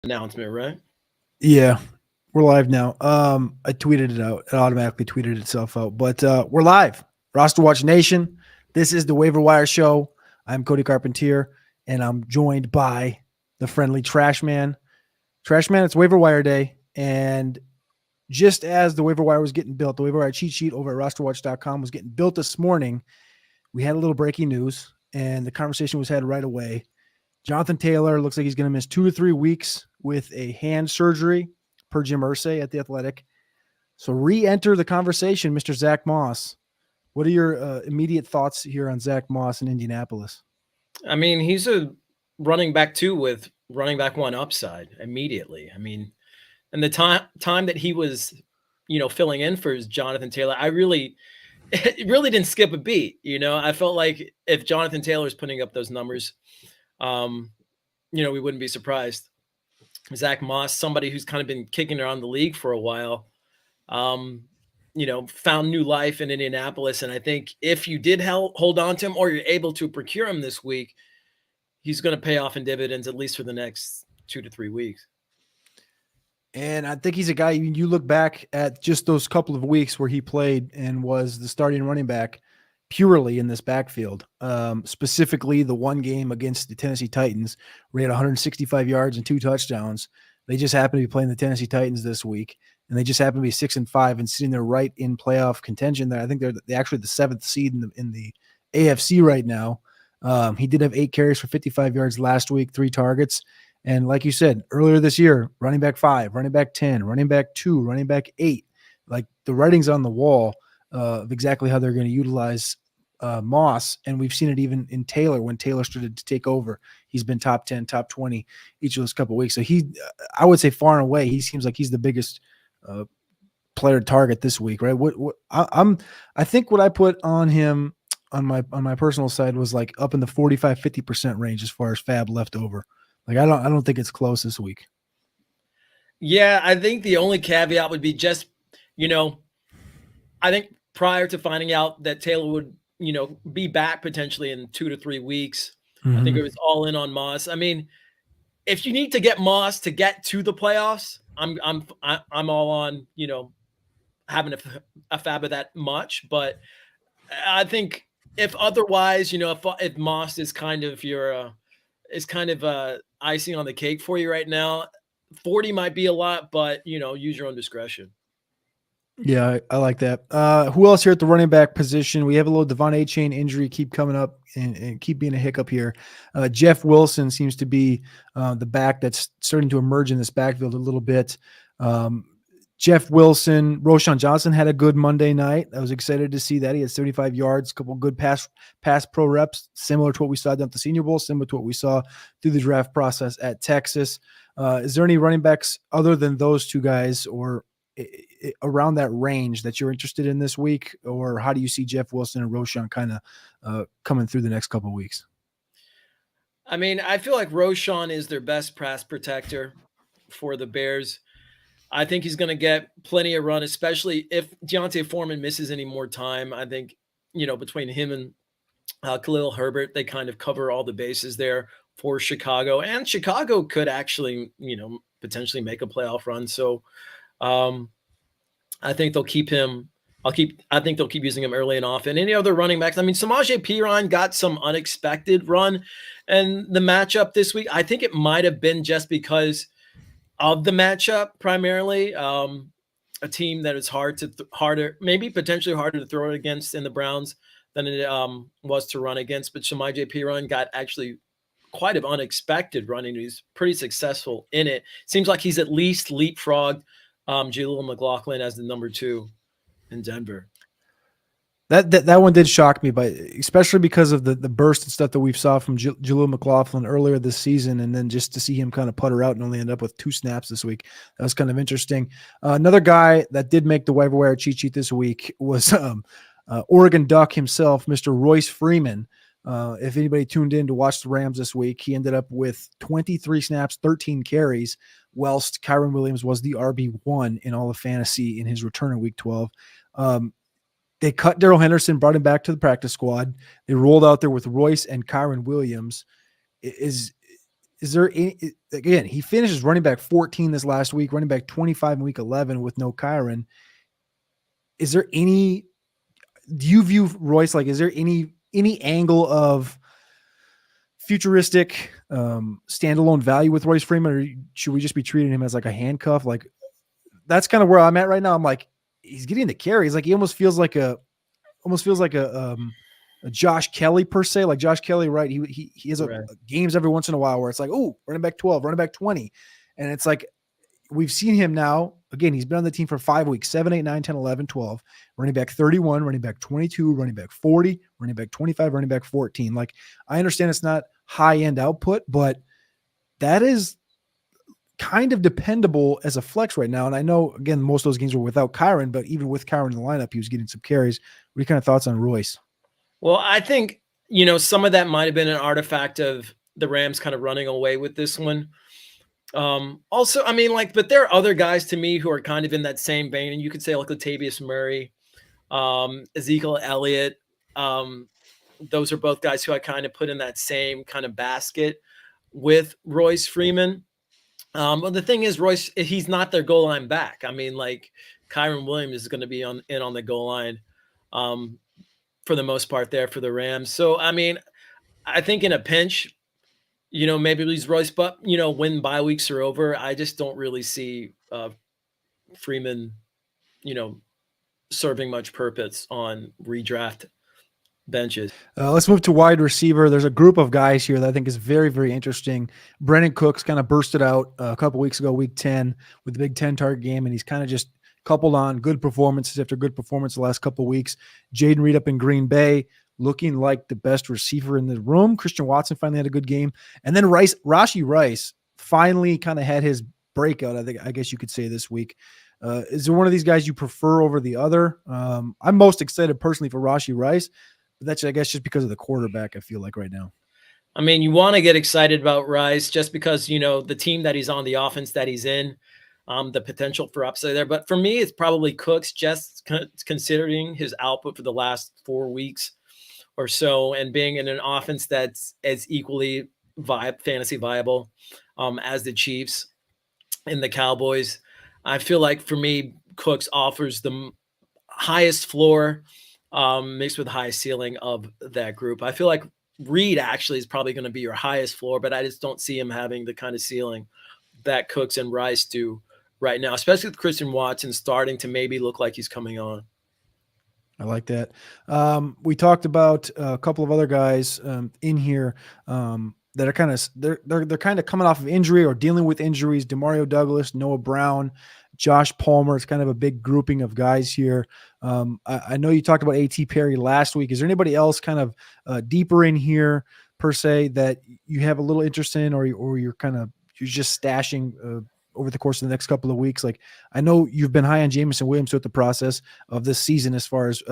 announcement, right? Yeah, we're live now. I tweeted it out. It automatically tweeted itself out. But we're live. RosterWatch Nation. This is the Waiver Wire Show. I'm Cody Carpentier, and I'm joined by the friendly Trashman. Trashman, it's Waiver Wire Day, and just as the Waiver Wire was getting built, the Waiver Wire cheat sheet over at RosterWatch.com was getting built this morning. We had a little breaking news, and the conversation was had right away. Jonathan Taylor looks like he's going to miss 2 to 3 weeks with a hand surgery, per Jim Irsay at The Athletic. So re-enter the conversation, Mr. Zach Moss. What are your immediate thoughts here on Zach Moss in Indianapolis? I mean, he's a running back two with running back one upside immediately. I mean, and the time that he was, filling in for Jonathan Taylor, it really didn't skip a beat. I felt like if Jonathan Taylor is putting up those numbers, we wouldn't be surprised. Zach Moss, somebody who's kind of been kicking around the league for a while, found new life in Indianapolis. And I think if you did hold on to him or you're able to procure him this week, he's going to pay off in dividends, at least for the next 2 to 3 weeks. And I think he's a guy, you look back at just those couple of weeks where he played and was the starting running back purely in this backfield, specifically the one game against the Tennessee Titans where he had 165 yards and 2 touchdowns. They just happen to be playing the Tennessee Titans this week, and they just happen to be 6-5 and sitting there right in playoff contention. There, I think they're actually the 7th seed in the AFC right now. He did have 8 carries for 55 yards last week, 3 targets. And like you said, earlier this year, running back 5, running back 10, running back 2, running back 8. Like the writing's on the wall of exactly how they're going to utilize Moss. And we've seen it even in Taylor when Taylor started to take over. He's been top 10, top 20 each of those couple of weeks. So I would say far and away, he seems like he's the biggest player target this week, right? I think what I put on him on my personal side was like up in the 45-50% range as far as fab left over. Like I don't think it's close this week. Yeah, I think the only caveat would be just, I think prior to finding out that Taylor would, be back potentially in 2 to 3 weeks, I think it was all in on Moss. I mean, if you need to get Moss to get to the playoffs, I'm all on, having a fab of that much. But I think if otherwise, if Moss is kind of icing on the cake for you right now, 40 might be a lot, but use your own discretion. Yeah, I like that. Who else here at the running back position? We have a little Devon A-Chain injury keep coming up and keep being a hiccup here. Jeff Wilson seems to be the back that's starting to emerge in this backfield a little bit. Jeff Wilson, Roschon Johnson had a good Monday night. I was excited to see that. He had 75 yards, a couple good pass pro reps, similar to what we saw down at the Senior Bowl, similar to what we saw through the draft process at Texas. Is there any running backs other than those two guys or around that range that you're interested in this week? Or how do you see Jeff Wilson and Roschon kind of coming through the next couple of weeks? I mean, I feel like Roschon is their best pass protector for the Bears. I think he's going to get plenty of run, especially if Deontay Foreman misses any more time. I think, between him and Khalil Herbert, they kind of cover all the bases there for Chicago. And Chicago could actually, potentially make a playoff run. So I think they'll keep him. I think they'll keep using him early and often. Any other running backs? I mean, Samaje Perine got some unexpected run, and the matchup this week, I think it might have been just because of the matchup primarily. A team that is potentially harder to throw it against in the Browns than it was to run against. But Samaje Perine got actually quite an unexpected running. He's pretty successful in it. Seems like he's at least leapfrogged Jaleel McLaughlin as the number 2 in Denver. That one did shock me, but especially because of the burst and stuff that we've saw from Jaleel McLaughlin earlier this season, and then just to see him kind of putter out and only end up with 2 snaps this week. That was kind of interesting. Another guy that did make the waiver wire cheat sheet this week was Oregon Duck himself, Mr. Royce Freeman. If anybody tuned in to watch the Rams this week, he ended up with 23 snaps, 13 carries, whilst Kyron Williams was the RB1 in all of fantasy in his return in week 12. They cut Darrell Henderson, brought him back to the practice squad. They rolled out there with Royce and Kyron Williams. is there any, again, he finishes running back 14 this last week, running back 25 in week 11 with no Kyron. Is there any, do you view Royce, like, is there any angle of futuristic standalone value with Royce Freeman, or should we just be treating him as like a handcuff? Like, that's kind of where I'm at right now. I'm like, he's getting the carries. Like, he almost feels like a Josh Kelly per se. Like Josh Kelly, right? He has games every once in a while where it's like, oh, running back 12, running back 20. And it's like, we've seen him now. Again, he's been on the team for 5 weeks, 7, 8, 9, 10, 11, 12, running back 31, running back 22, running back 40, running back 25, running back 14. Like, I understand it's not high end output, but that is kind of dependable as a flex right now. And I know, again, most of those games were without Kyron, but even with Kyron in the lineup, he was getting some carries. What are your kind of thoughts on Royce? Well, I think, some of that might have been an artifact of the Rams kind of running away with this one. Also, I mean, like, but there are other guys to me who are kind of in that same vein. And you could say like Latavius Murray, Ezekiel Elliott. Those are both guys who I kind of put in that same kind of basket with Royce Freeman. Well, the thing is, Royce, he's not their goal line back. I mean, like, Kyron Williams is going to be on the goal line for the most part there for the Rams. So, I mean, I think in a pinch, maybe lose Royce, but, when bye weeks are over, I just don't really see Freeman, serving much purpose on redraft benches. Let's move to wide receiver. There's a group of guys here that I think is very, very interesting. Brennan Cooks kind of bursted out a couple weeks ago, week 10, with the Big 10 target game, and he's kind of just coupled on good performances after good performance the last couple of weeks. Jaden Reed up in Green Bay, looking like the best receiver in the room. Christian Watson finally had a good game. And then Rashee Rice finally kind of had his breakout, I guess you could say, this week. Is there one of these guys you prefer over the other? I'm most excited personally for Rashee Rice, but that's, I guess, just because of the quarterback, I feel like right now. I mean, you want to get excited about Rice just because, the team that he's on, the offense that he's in, the potential for upside there. But for me, it's probably Cooks, just considering his output for the last 4 weeks or so, and being in an offense that's as equally fantasy viable as the Chiefs and the Cowboys. I feel like for me, Cooks offers the highest floor mixed with the highest ceiling of that group. I feel like Reed actually is probably going to be your highest floor, but I just don't see him having the kind of ceiling that Cooks and Rice do right now, especially with Christian Watson starting to maybe look like he's coming on. I like that. We talked about a couple of other guys in here that are kind of they're kind of coming off of injury or dealing with injuries. Demario Douglas, Noah Brown, Josh Palmer. It's kind of a big grouping of guys here. I know you talked about A.T. Perry last week. Is there anybody else kind of deeper in here per se that you have a little interest in, or you're just stashing over the course of the next couple of weeks? Like, I know you've been high on Jameson Williams throughout the process of this season as far as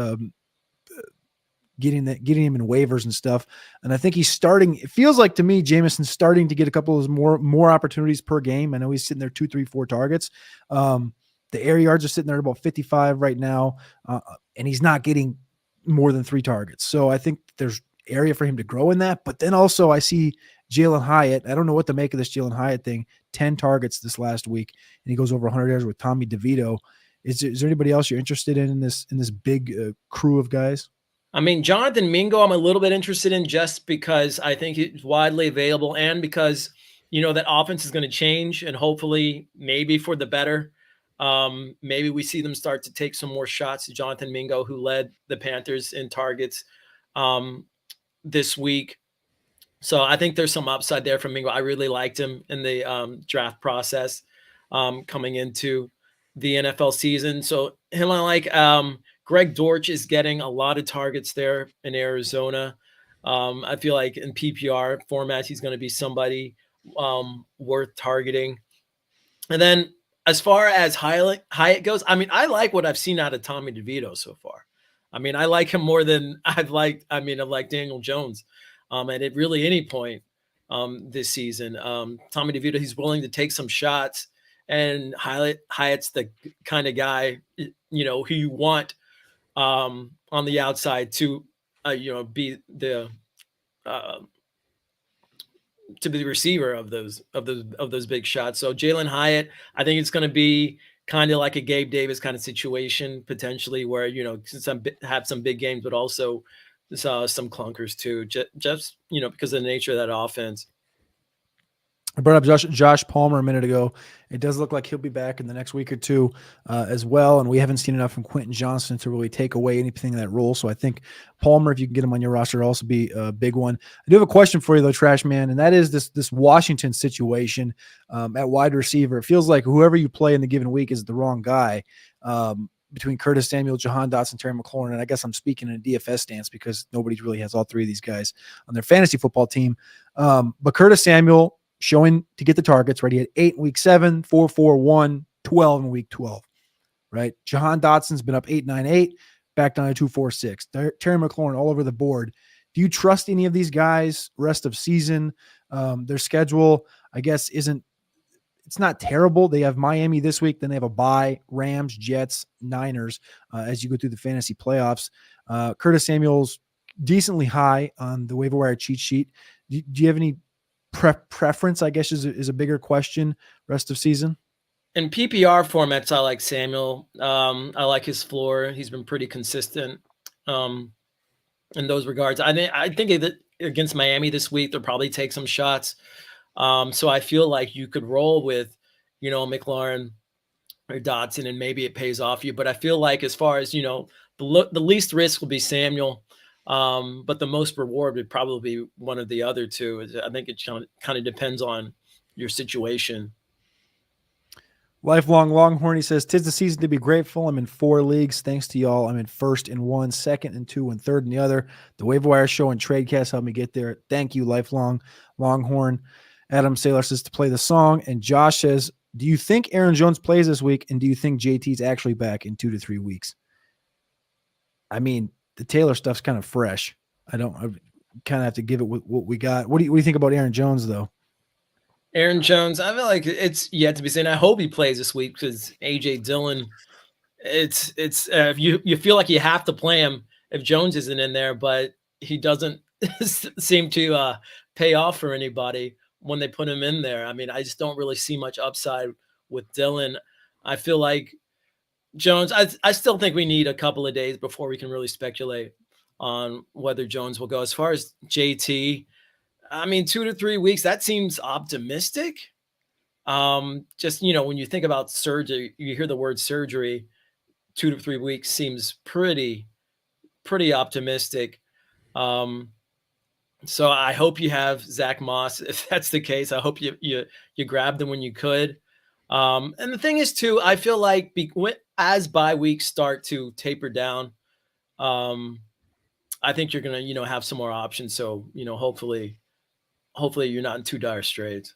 getting him in waivers and stuff. And I think he's starting, it feels like to me, Jameson's starting to get a couple of those more opportunities per game. I know he's sitting there 2, 3, 4 targets. The air yards are sitting there at about 55 right now. And he's not getting more than 3 targets. So I think there's area for him to grow in that. But then also I see Jalen Hyatt. I don't know what to make of this Jalen Hyatt thing. 10 targets this last week, and he goes over 100 yards with Tommy DeVito. Is there anybody else you're interested in this big crew of guys? I mean, Jonathan Mingo, I'm a little bit interested in just because I think he's widely available and because, that offense is going to change and hopefully maybe for the better. Maybe we see them start to take some more shots to Jonathan Mingo, who led the Panthers in targets this week. So I think there's some upside there from Mingo. I really liked him in the draft process coming into the NFL season. So him, I like. Greg Dortch is getting a lot of targets there in Arizona. I feel like in PPR formats, he's going to be somebody worth targeting. And then as far as Hyatt goes, I mean, I like what I've seen out of Tommy DeVito so far. I mean, I like him more than I've liked Daniel Jones at really any point this season. Tommy DeVito, he's willing to take some shots, and Hyatt's the kind of guy, who you want on the outside to, be the to be the receiver of those big shots. So Jalen Hyatt, I think it's going to be kind of like a Gabe Davis kind of situation potentially, where have some big games, but also some clunkers too. Just because of the nature of that offense. I brought up Josh Palmer a minute ago. It does look like he'll be back in the next week or two as well, and we haven't seen enough from Quentin Johnston to really take away anything in that role. So I think Palmer, if you can get him on your roster, will also be a big one. I do have a question for you, though, Trash Man, and that is this Washington situation at wide receiver. It feels like whoever you play in the given week is the wrong guy. Between Curtis Samuel, Jahan Dotson, Terry McLaurin, and I guess I'm speaking in a DFS stance because nobody really has all three of these guys on their fantasy football team. But Curtis Samuel showing to get the targets, right? He had 8 in week 7, 4, 4, 1, 12 in week 12, right? Jahan Dotson's been up 8, 9, 8, back down to 2, 4, 6. Terry McLaurin all over the board. Do you trust any of these guys rest of season? Their schedule, I guess, it's not terrible. They have Miami this week. Then they have a bye, Rams, Jets, Niners, as you go through the fantasy playoffs. Curtis Samuel's decently high on the waiver wire cheat sheet. Do you have any preference, I guess, is a bigger question rest of season? In PPR formats, I like Samuel. I like his floor. He's been pretty consistent in those regards. I think that against Miami this week, they'll probably take some shots. So I feel like you could roll with, McLaurin or Dotson, and maybe it pays off you. But I feel like as far as, the least risk will be Samuel. But the most reward would probably be one of the other two. I think it kind of depends on your situation. Lifelong Longhorn, he says, "'Tis the season to be grateful. I'm in 4 leagues. Thanks to y'all. I'm in first in 1, second in 2, and third in the other. The Waiver Wire Show and Tradecast helped me get there. Thank you, Lifelong Longhorn." Adam Saylor says to play the song. And Josh says, "Do you think Aaron Jones plays this week? And do you think JT's actually back in 2 to 3 weeks?" I mean, the Taylor stuff's kind of fresh. I kind of have to give it what we got. What do you think about Aaron Jones, though? Aaron Jones, I feel like it's yet to be seen. I hope he plays this week because AJ Dillon, it's you feel like you have to play him if Jones isn't in there, but he doesn't seem to pay off for anybody when they put him in there. I mean, I just don't really see much upside with Dillon. I feel like Jones, I still think we need a couple of days before we can really speculate on whether Jones will go. As far as JT, I mean, 2 to 3 weeks, that seems optimistic. Just, when you think about surgery, you hear the word surgery, 2 to 3 weeks seems pretty optimistic. So I hope you have Zach Moss. If that's the case, I hope you grabbed him when you could. And the thing is too, I feel like as bye weeks start to taper down, I think you're going to, have some more options. So, hopefully you're not in too dire straits.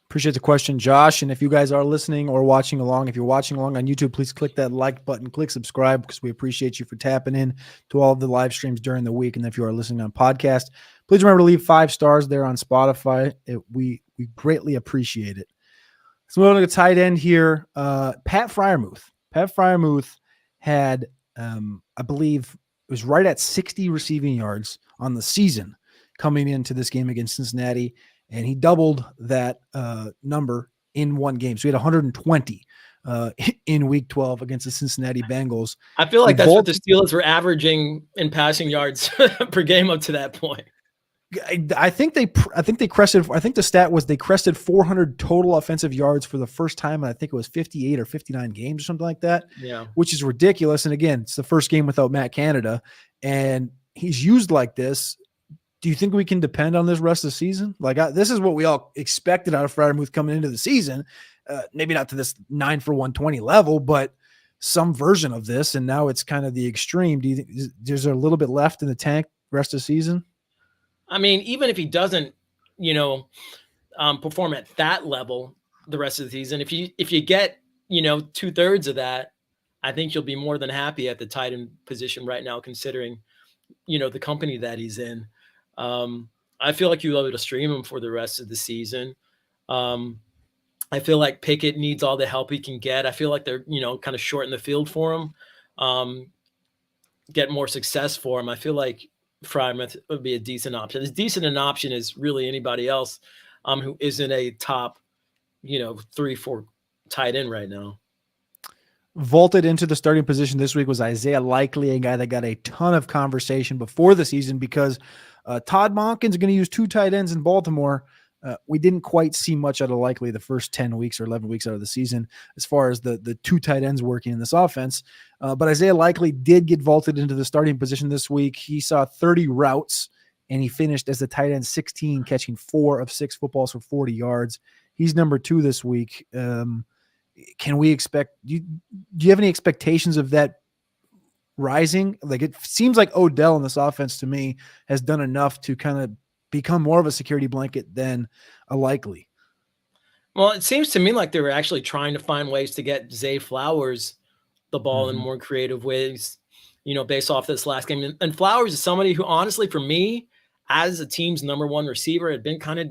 Appreciate the question, Josh. And if you guys are listening or watching along, if you're watching along on YouTube, please click that like button, click subscribe, because we appreciate you for tapping in to all of the live streams during the week. And if you are listening on podcast, please remember to leave 5 stars there on Spotify. We greatly appreciate it. So we're going to tight end here. Pat Freiermuth. Pat Freiermuth had, I believe, it was right at 60 receiving yards on the season coming into this game against Cincinnati, and he doubled that number in one game. So he had 120 in Week 12 against the Cincinnati Bengals. I feel like that's what the Steelers were averaging in passing yards per game up to that point. I think they crested. I think the stat was they crested 400 total offensive yards for the first time, and I think it was 58 or 59 games or something like that. Yeah, which is ridiculous. And again, it's the first game without Matt Canada, and he's used like this. Do you think we can depend on this rest of the season? This is what we all expected out of Freiermuth coming into the season. Maybe not to this 9 for 120 level, but some version of this. And now it's kind of the extreme. Do you think there's a little bit left in the tank rest of the season? I mean, even if he doesn't, perform at that level the rest of the season, if you get, 2/3 of that, I think you'll be more than happy at the tight end position right now, considering, the company that he's in. I feel like you'll be able to stream him for the rest of the season. I feel like Pickett needs all the help he can get. I feel like they're, kind of short in the field for him, get more success for him. I feel like Frymouth would be a decent option. As decent an option as really anybody else who isn't a top, 3-4 tight end right now. Vaulted into the starting position this week was Isaiah Likely, a guy that got a ton of conversation before the season because Todd Monken's going to use 2 tight ends in Baltimore. We didn't quite see much out of Likely the first 10 weeks or 11 weeks out of the season as far as the 2 tight ends working in this offense. But Isaiah Likely did get vaulted into the starting position this week. He saw 30 routes, and he finished as the tight end 16, catching 4 of 6 footballs for 40 yards. He's number 2 this week. Can we expect – do you have any expectations of that rising? Like, it seems like Odell in this offense to me has done enough to kind of become more of a security blanket than a Likely. Well, it seems to me like they were actually trying to find ways to get Zay Flowers the ball in more creative ways, based off this last game. And Flowers is somebody who, honestly, for me, as a team's number 1 receiver, had been kind of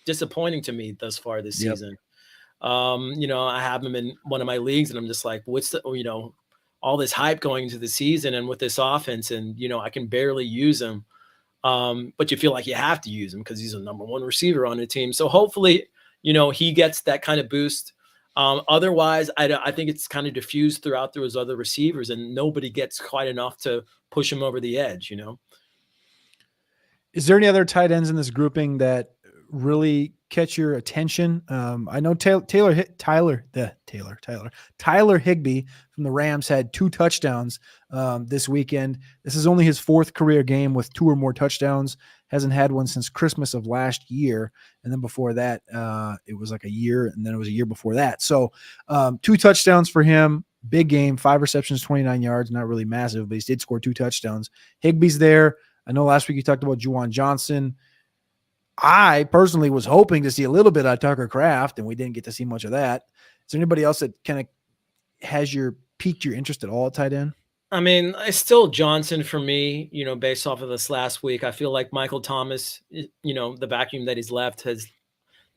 disappointing to me thus far this season. I have him in one of my leagues, and I'm just like, what's the, all this hype going into the season and with this offense, and, I can barely use him. But you feel like you have to use him because he's a number 1 receiver on the team. So hopefully, he gets that kind of boost. Otherwise, I think it's kind of diffused throughout those other receivers, and nobody gets quite enough to push him over the edge, Is there any other tight ends in this grouping that really catch your attention? I know Tyler Higbee from the Rams had 2 touchdowns this weekend. This is only his 4th career game with 2 or more touchdowns. Hasn't had one since Christmas of last year. And then before that, it was like a year, and then it was a year before that. So 2 touchdowns for him. Big game, 5 receptions, 29 yards, not really massive, but he did score 2 touchdowns. Higbee's there. I know last week you talked about Juwan Johnson. I personally was hoping to see a little bit of Tucker Kraft, and we didn't get to see much of that. Is there anybody else that kind of has piqued your interest at all at tight end? I mean, it's still Johnson for me, based off of this last week. I feel like Michael Thomas, the vacuum that he's left has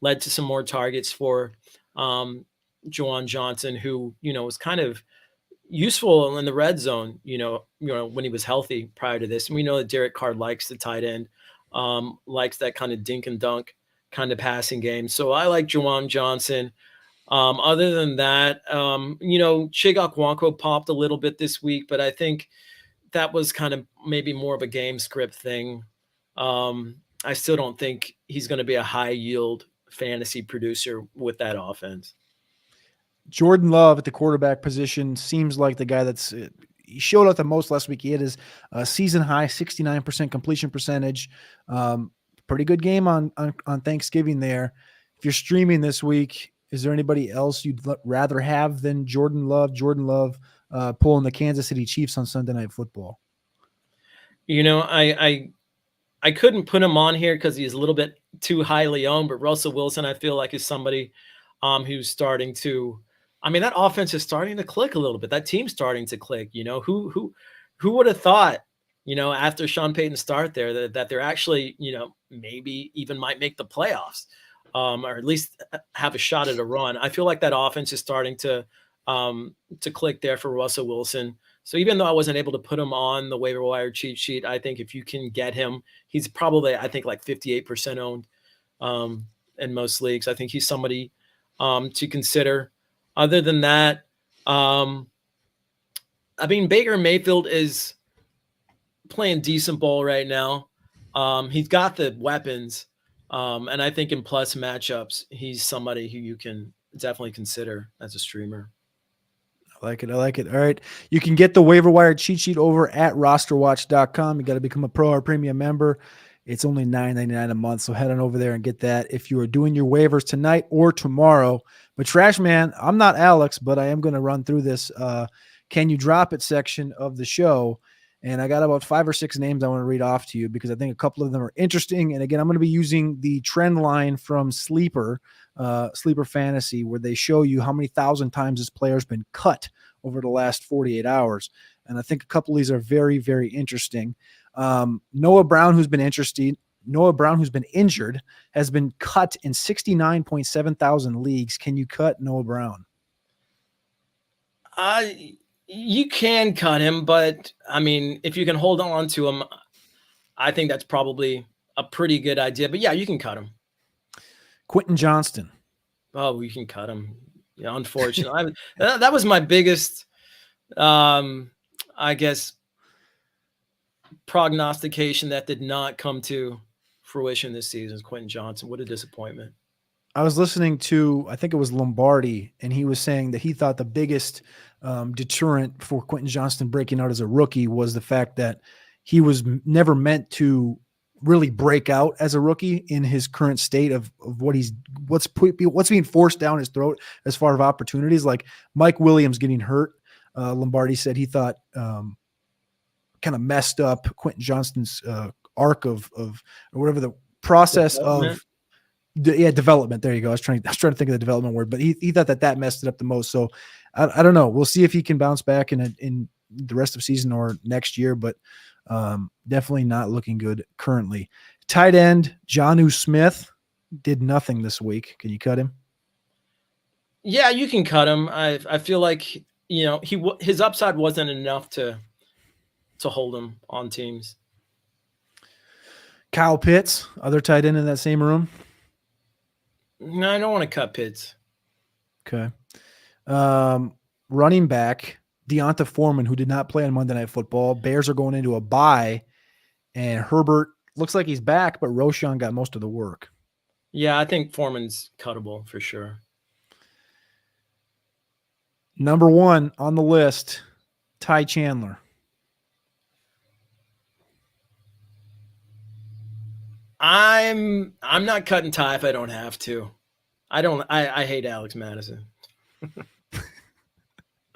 led to some more targets for Juwan Johnson, who, was kind of useful in the red zone, when he was healthy prior to this. And we know that Derek Carr likes the tight end. Likes that kind of dink and dunk kind of passing game. So I like Juwan Johnson. Other than that, Chigok Wonko popped a little bit this week, but I think that was kind of maybe more of a game script thing. I still don't think he's going to be a high yield fantasy producer with that offense. Jordan Love at the quarterback position seems like the guy he showed up the most last week. He had his season high 69% completion percentage. Pretty good game on Thanksgiving there. If you're streaming this week, is there anybody else you'd rather have than Jordan Love? Jordan Love pulling the Kansas City Chiefs on Sunday Night Football. I couldn't put him on here because he's a little bit too highly owned, but Russell Wilson, I feel like, is somebody who's starting to – I mean, that offense is starting to click a little bit. That team's starting to click. Who would have thought, after Sean Payton's start there, that they're actually, maybe even might make the playoffs, or at least have a shot at a run. I feel like that offense is starting to click there for Russell Wilson. So even though I wasn't able to put him on the waiver wire cheat sheet, I think if you can get him, he's probably, I think, like 58% owned in most leagues. I think he's somebody to consider. Other than that, I mean, Baker Mayfield is playing decent ball right now. He's got the weapons, and I think in plus matchups, he's somebody who you can definitely consider as a streamer. I like it. All right. You can get the waiver wire cheat sheet over at rosterwatch.com. You got to become a pro or premium member. It's only $9.99 a month, so head on over there and get that if you are doing your waivers tonight or tomorrow. But Trashman, I'm not Alex, but I am going to run through this can you drop it section of the show. And I got about 5 or 6 names I want to read off to you because I think a couple of them are interesting. And again, I'm going to be using the trend line from Sleeper Fantasy, where they show you how many thousand times this player's been cut over the last 48 hours. And I think a couple of these are very, very interesting. Noah Brown, who's been injured, has been cut in 69.7 thousand leagues. Can you cut Noah Brown? You can cut him, but I mean, if you can hold on to him, I think that's probably a pretty good idea. But yeah, you can cut him. Quentin Johnston. Oh, you can cut him. Yeah, unfortunately, that was my biggest, I guess, prognostication that did not come to fruition this season. Quentin Johnston. What a disappointment. I was listening to, I think it was Lombardi, and he was saying that he thought the biggest deterrent for Quentin Johnston breaking out as a rookie was the fact that he was never meant to really break out as a rookie in his current state of what's being forced down his throat as far as opportunities. Like Mike Williams getting hurt, Lombardi said he thought kind of messed up Quentin Johnston's arc of or whatever the process of development. There you go. I was trying to think of the development word, but he thought that messed it up the most. So I don't know. We'll see if he can bounce back in the rest of season or next year, but definitely not looking good currently. Tight end Jonnu Smith did nothing this week. Can you cut him? Yeah, you can cut him. I feel like, his upside wasn't enough to hold him on teams. Kyle Pitts, other tight end in that same room. No, I don't want to cut Pitts. Okay. Running back Deonta Foreman, who did not play on Monday Night Football. Bears are going into a bye, and Herbert looks like he's back, but Roschon got most of the work. Yeah, I think Foreman's cuttable for sure. Number 1 on the list, Ty Chandler. I'm not cutting Ty if I don't have to. I hate Alex Madison.